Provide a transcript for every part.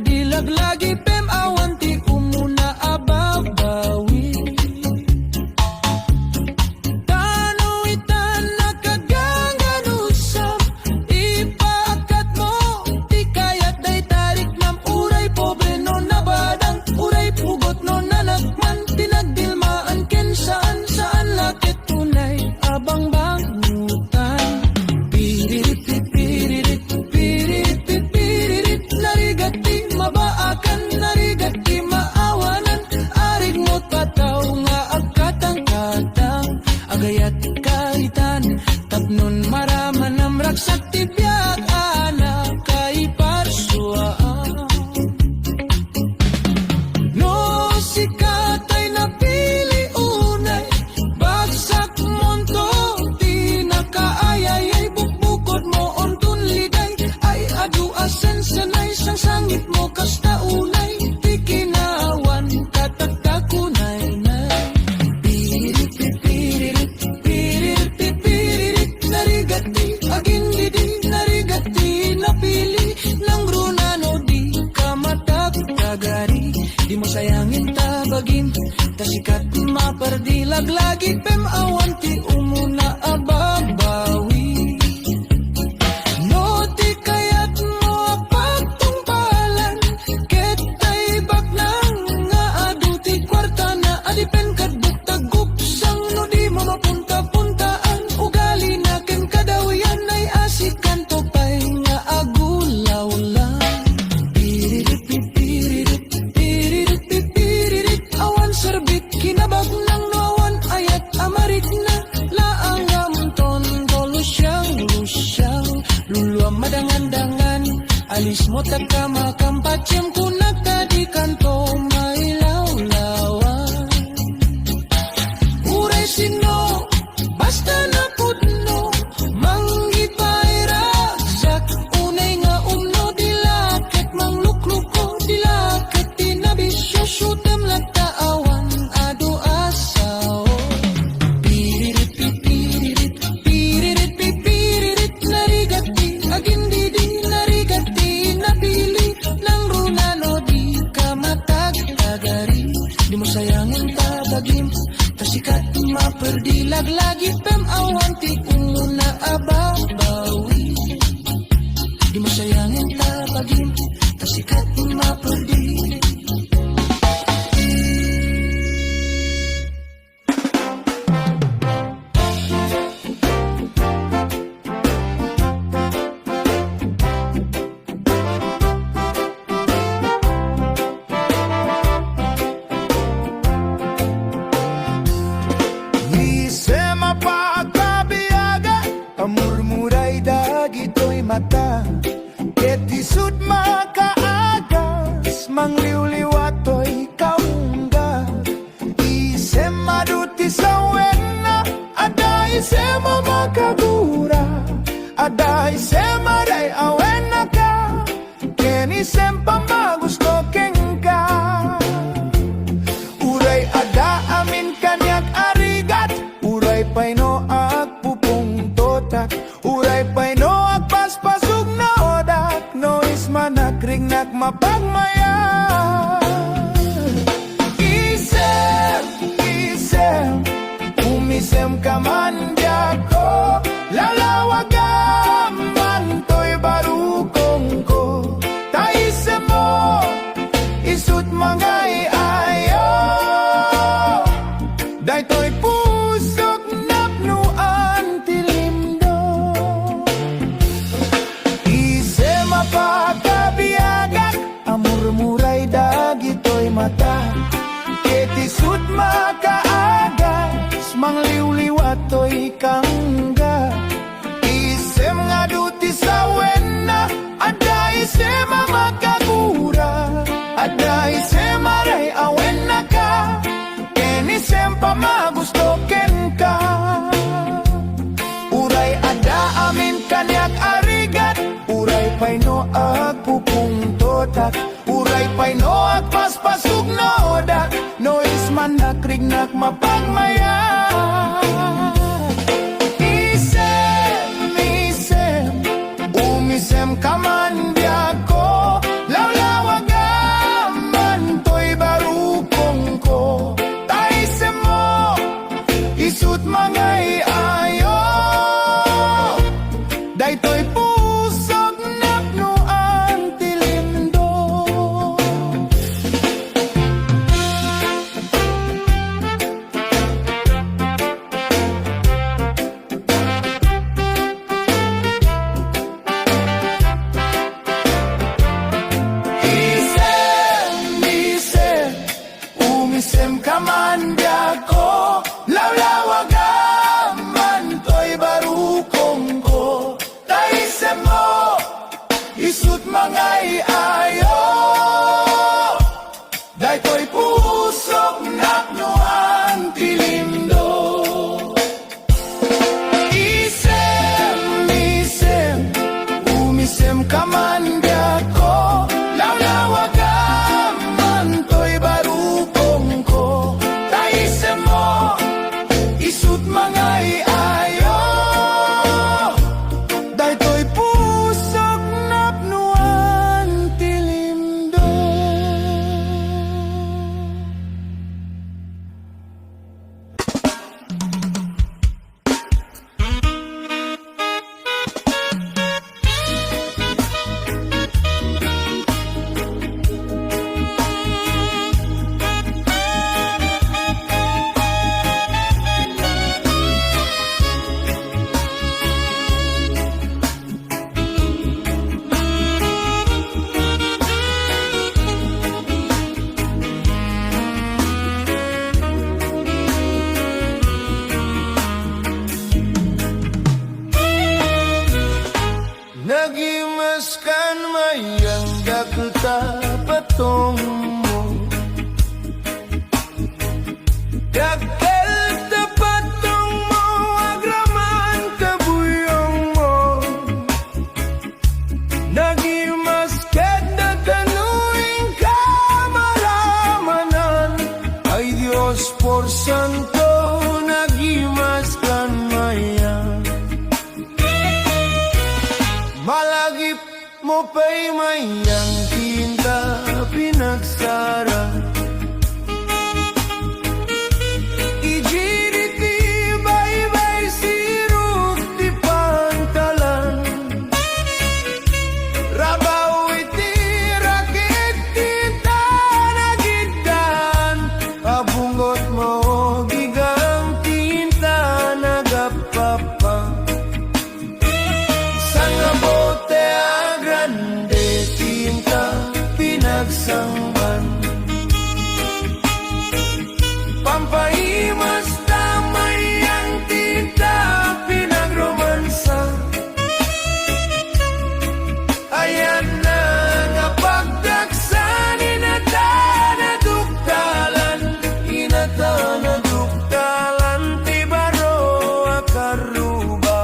maperdilag lagi pem awan ti umuna ababawi. Tanuitan nakagangan usap, ipaakat mo ti kayat day tarik nam uray pobre no nabadang uray pugot no nanagman tinagdilmaan ken saan saan lakit tunay abang bangutan. Piririt piririt piririt piririt narigati mabaakan narigati maawanan arig mo tataw nga agkatang-katang agayat kaitan tapnon maraman ang raksak tibyak anak kay parsuaan. No sikatay napili unay bagsak monto di nakaayay ay bukbukod mo ontun liday ay adu asen sanay sang sangit mo kasta unay di kinawan kataktakunay nay. Piririt piririt piririt piririt narigati agin didi narigati napili ng runano di kamatak kagari di mo sayangin tabagin tasikat maperdilag lagi pem awan ti umuna ababawi. No ti kayat mo pagtungpalan ketay baknang nga adu ti kwarta na adipen kaduk tagupsang no di mo mapunta-puntaan ugali na ken kadawian ay asikan to pay nga agulaw lang. Piririt piririt piririt piririt awan serbit kinabag ng nawan ayat amarit na laang amton lusyang lusyang luluam madangan-dangan alis mo tagka makampatsem kunak tadi kanto may lawlawan. Uray sino basta na pudno manggipay ragsak unay nga umno dilakit manglukluko dilakit tinabisyo syutem lataawan adu asaw. Piririt piririt piririt piririt narigati agin didi narigati napili ng runano di kamatag tagari di mo sayangin tabagim tasikat maperdilag lagi pem awan ti umuna ababawi. Di mo sayangin tabagim tasikat maperdilag. Ise mapagkabiyaga, amurmuray dagito'y mata. Ketisut makaagas, mangliwliwato'y kaungga. Ise maduti sa wena, ada ise mamakagura. Ada ise maray awena ka, kenisem pamagusto kengka. Uray ada amin kanyak arigat, uray payno agpupungtotak, uray payno agpaspasug na odak, no ismanakring nakmapagmaya. Isem, isem, umisem ka man diako, lalawagam man to'y barukong ko. Taisem mo, isut mga iayo, daytoy pusok napnuan tilimdo. Ise mapagkabiyagat, amurmuray dagito'y mata. Ketisut makaagas, mangliwliwato'y kangga. Isem nga duti sa wena, ada isem makagura. Ada isem maray awena ka, kenisem pamagusto ken ka. Uray ada amin kanyak arigat, uray payno agpupungtotak, uray payno agpaspasug no odak, no isman nakrignak mapagmaya. Isem, isem, umisem kaman diako, lawlawaga mangay ayo. Daytoy pusog napnuan tilindo. Isem, umisem ka man ko, lawlawagaman to'y barukong ko. Taisem mo, isut mangay ayo. Daytoy pusok napnuan tilindo. Isem, umisem ka man ko, lawlawagaman to'y barukong ko. Taisem mo, isut mangay ayo. Daytoy pusok napnuan tilindo. Nagimaskan mayang dakelta patong mo. Dakel ta patong mo, agraman kabuyong mo. Nagimaskan na tanuing kamaramanan. Ay Diyos por santo, nagimaskan mayang. Malagip mo pa'y mayang tinta pinagsara. Ijiriti baybay siruk di pantalan. Rabaw iti rakit tinta nagidan. Abungot mo gigang tinta nagapapang. Sangabote a grande tinta pinagsangban. Pampahimas tamay ang tinta pinagromansa. Ayan na nga pagdaksan inatanaduktalan. Inatanaduktalan ti baro akaruba.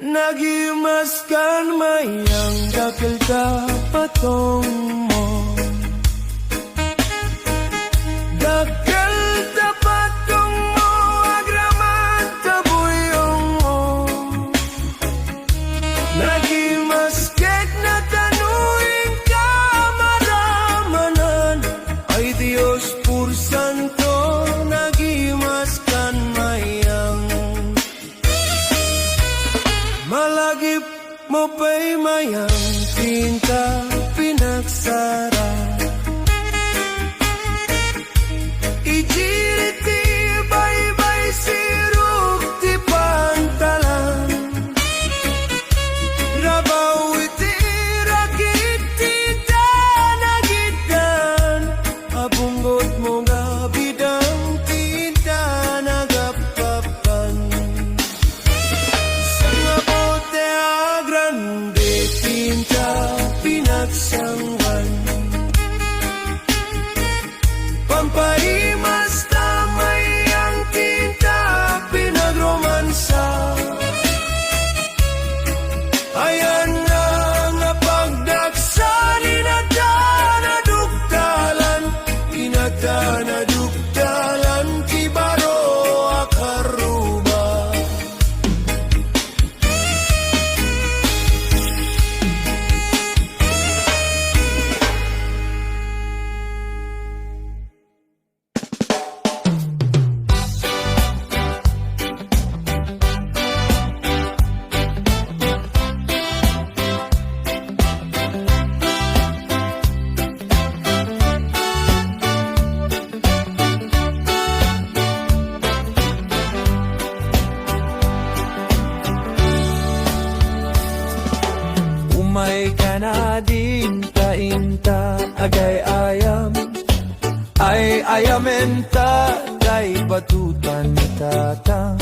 Nagimaskan mayang dakil ka patong mo. Dakil ka patong mo, agraman kabuyong mo. Nagimasket na tanuing kamaramanan. Ay Diyos por santo, nagimaskan mayang. Malagip mo pa'y mayang tinta pinagsara. Ijiriti baybay siruk ti pantalan. Rabaw iti rakit tinta nagidan. Abunggot mo nga bidang tinta nagapapan. Sangabote a grande tinta pinagsangban. ayam ay ayamenta kay batutan ni tatang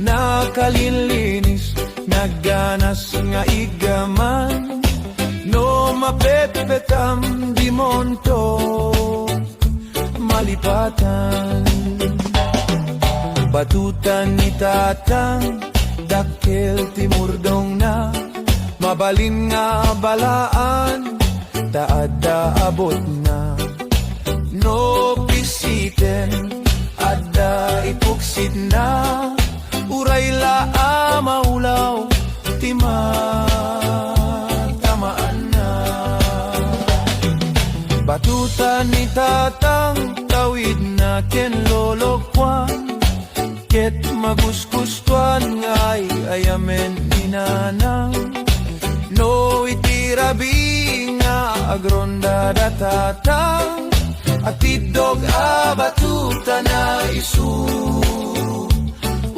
nakalilinis nagganas nga igaman no mapepetam di monto malipatan batutan ni tatang dakil timurdong na mabalin nga balaan taada abot na no pisiten ada ipuksid na uray laa maulaw tamaan na batutan ni tatang tawid na ken lolokwan ket maguskustuan ngay ayamen inanang no itirabi nga agronda datatang at idog abatuta na isu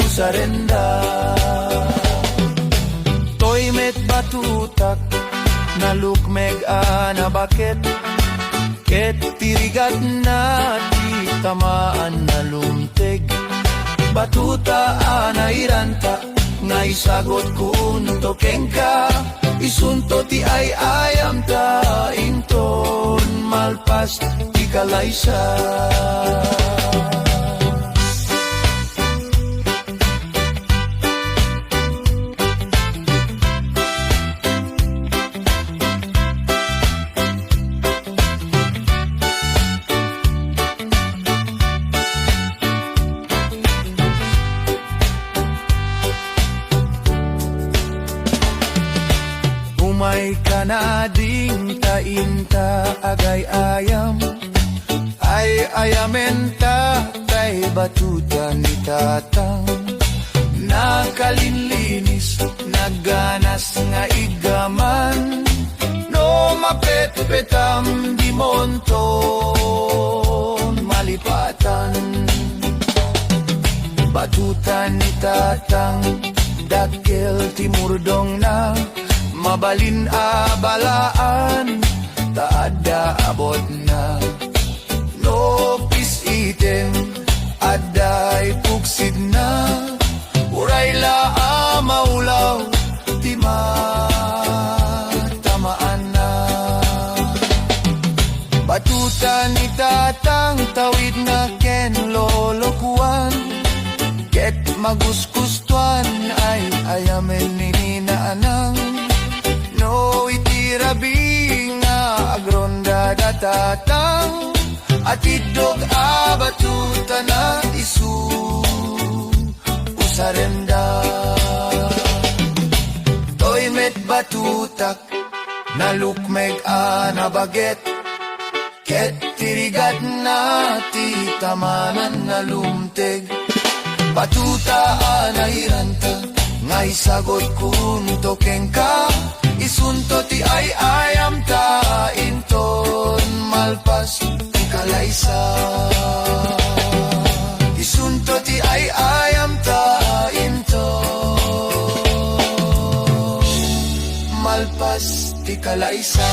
usarenda toy met batutak nalukmeg anabaket ket tirigat na ti tamaan na lumteg batuta anairanta nga isagot kun tokeng ka isunto ti ay ayam ta inton malpas ti kalaysa Umay kanading tainta agay ayam ay ayamenta kay batutan ni tatang nakalinlinis nagganas nga igaman no mapetpetam di monton malipatan batutan ni tatang dakil timurdong na mabalin abalaan taada abot na no pisitem aday puksid na uray laa maulaw tamaan na batutan ni tatang tawid na ken lolokuan ket maguskustuan ay ayamen ni ninaanang no itirabi nga agronda datatang at idog abatuta na isu usarenda toy met batutak nalukmeg anabaget ket tirigat na ti tamanan na lumteg batuta anahiranta nga isagot kun tokeng ka isunto ti ay ayam ta inton malpas ti kalaysa isunto ti ay ayam ta inton malpas ti kalaysa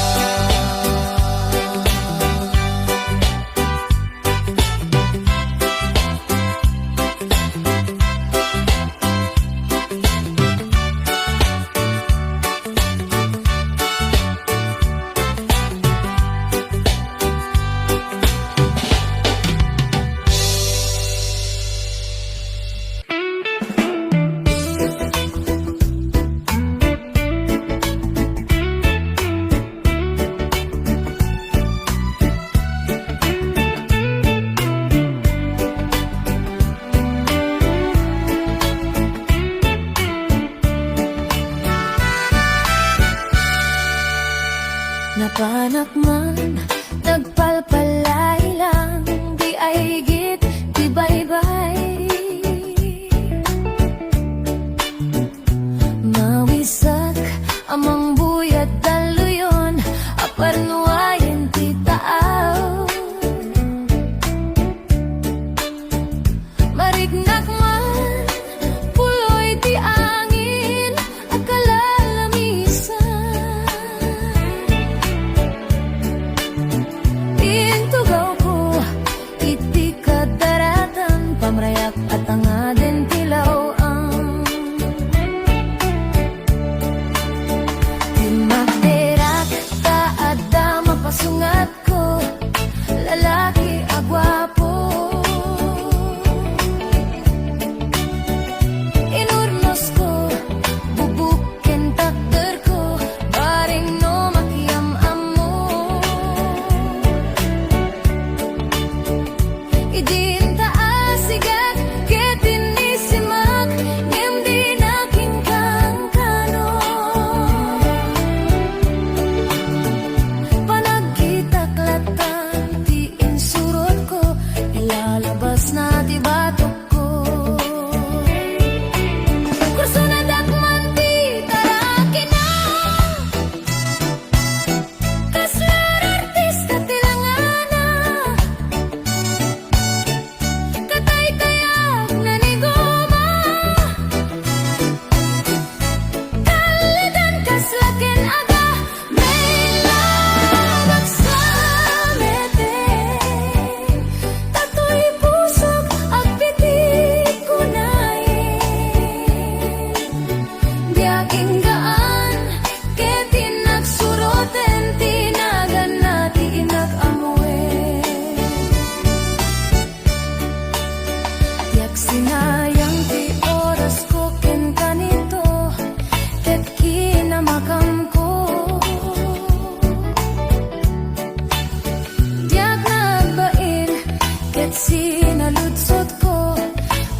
Ket sinaludsot ko,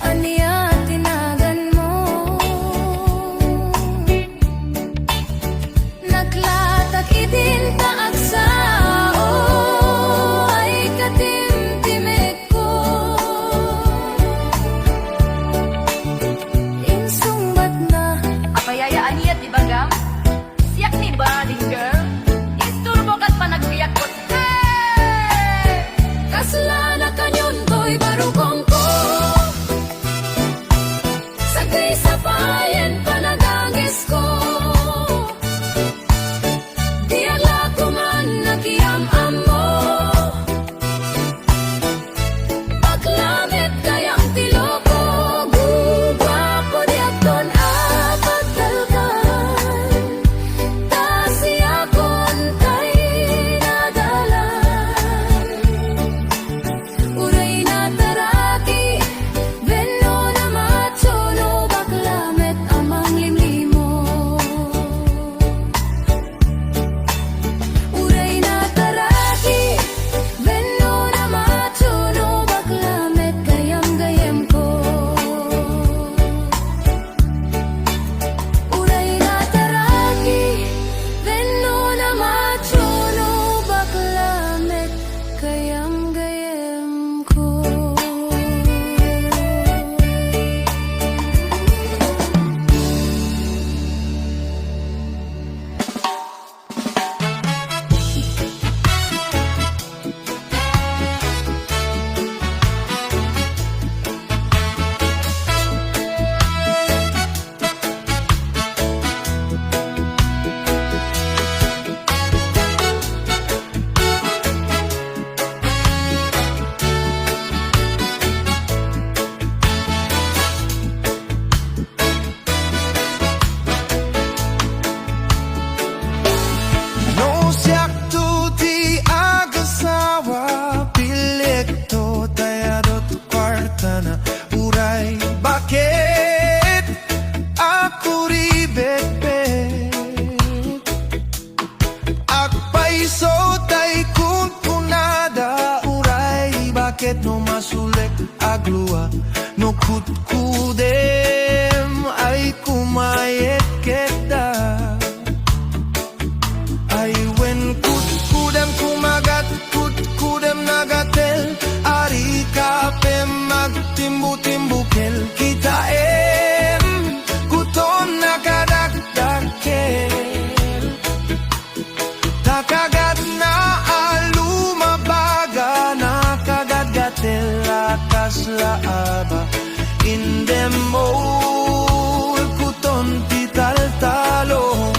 aniya tinagan mo. Naglatag idin taag sao, ay katimtimik ko. Insungbat na, Apayayaan niya, di ba, Gam? Siyak ni ba, ding girl? Isturbo ka't panagbiyak ko. Hey! kasla na kanyon ko'y barukong ko. Sagay sa bayan panagangis ko. Di ala ko man nakiyam-am mo. Paglamit kayang tiloko, gugwapo di akton apat dalgan. Ta siya kon kay nadalan. Uray na taraki, veno na macho, no baklamet amang limlimo. Uray na taraki, veno na macho, no baklamet gayam-gayam ko. Uray na taraki, veno na macho, no baklamet gayam-gayam ko. No siyak tu ti agasawa, pilik to tayadot kwarta na uray. Bakit ako ribet-bet? Akpay so tay kun kunada uray. Bakit no masulek aglua, no kutkudem ay kumayet kita. Ay when kudem kumagat, kudem nagatel. Ari kape magtimbu-timbukel. Kita kuton nakadakdakel. Takagat na alumabaga, nakagat-gatel lakas laaba. Indemol kuton tital-talong.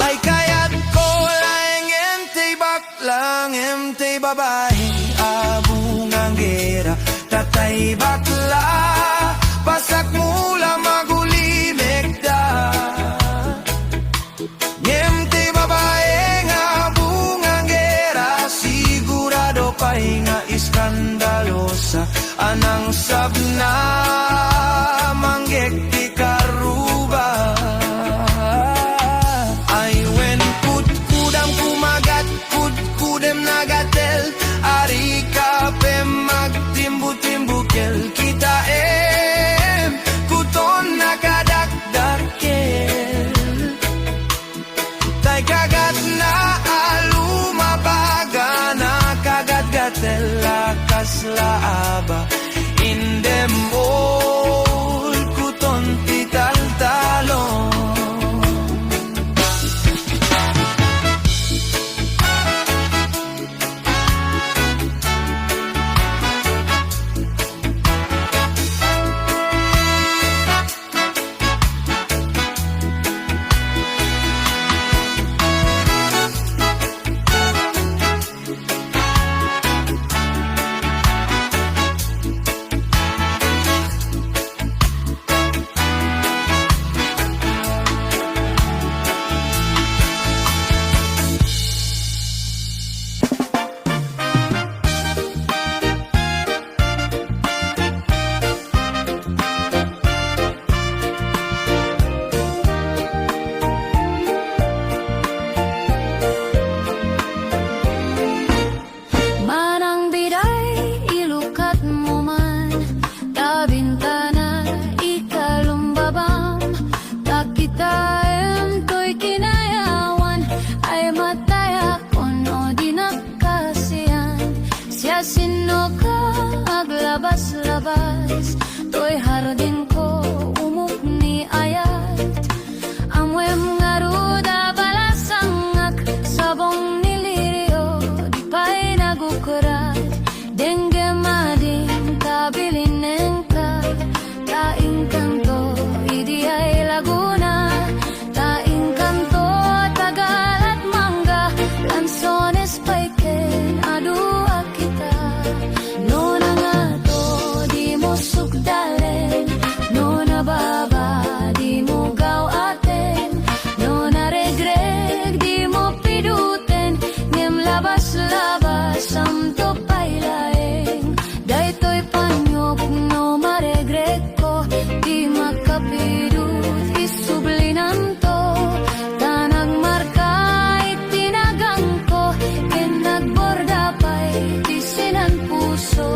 Ay kayat ko lang entay baklang, entay babae, abungang gera, tatay bakla, pasak mula magulimik da. Entay babae nga abungang gera, sigurado pa'y nga iskandalosa, anang sabna, manggek di karuba. Ay when kudam kumagat, kudem nagatel. Ari kape magtimbu-timbukel. Kita kuton nakadakdarkel. Tay kagat na alumabaga, nakagat-gatel lakas laaba. Indemol kuton tital-talong. asam to pailaeng daytoy panyo no maregret ko di makapidut isublinan to tanang marka itinagang ko ken nagborda pa'y tisinan puso